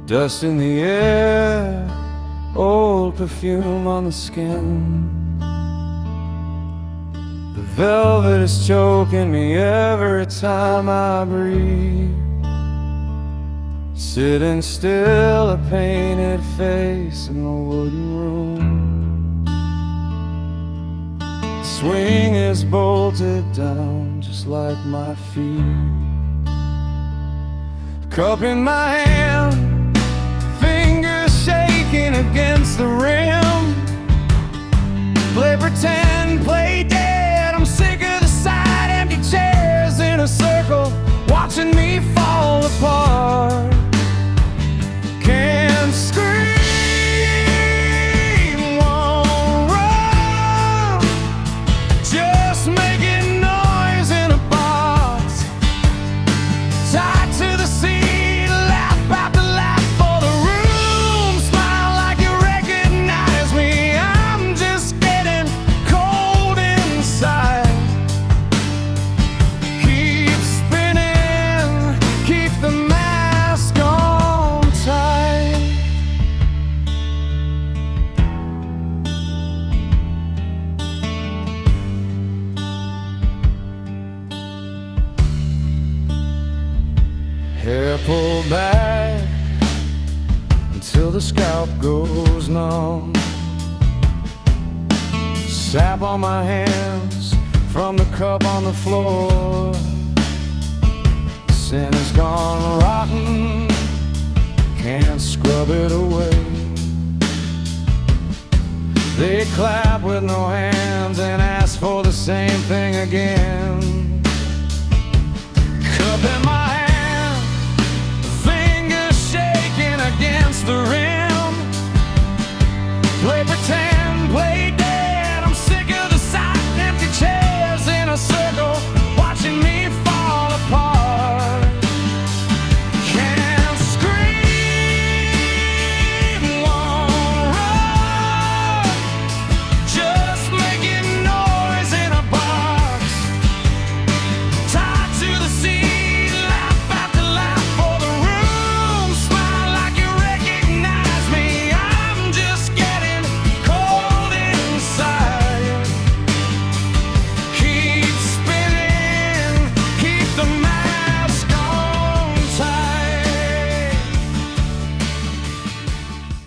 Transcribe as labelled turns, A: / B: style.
A: Dust in the air, old perfume on the skin. The velvet is choking me every time I breathe. Sitting still, a painted face in a wooden room. The swing is bolted down just like my feet. Cup in my hand, fingers shaking against the rim. Play pretend, play dead. I'm sick of the sight, empty chairs in a circle, watching me fall apart. Can't scream, won't run, just making noise in a box. Tied to the seat, laugh after laugh for the room. Smile like you recognize me. I'm just getting cold inside. Keep spinning, keep the mask on tight. Hair pulled back until the scalp goes numb. Sap on my hands from the cup on the floor. Sin has gone rotten, can't scrub it away. They clap with no hands and ask for the same thing again. Cup in my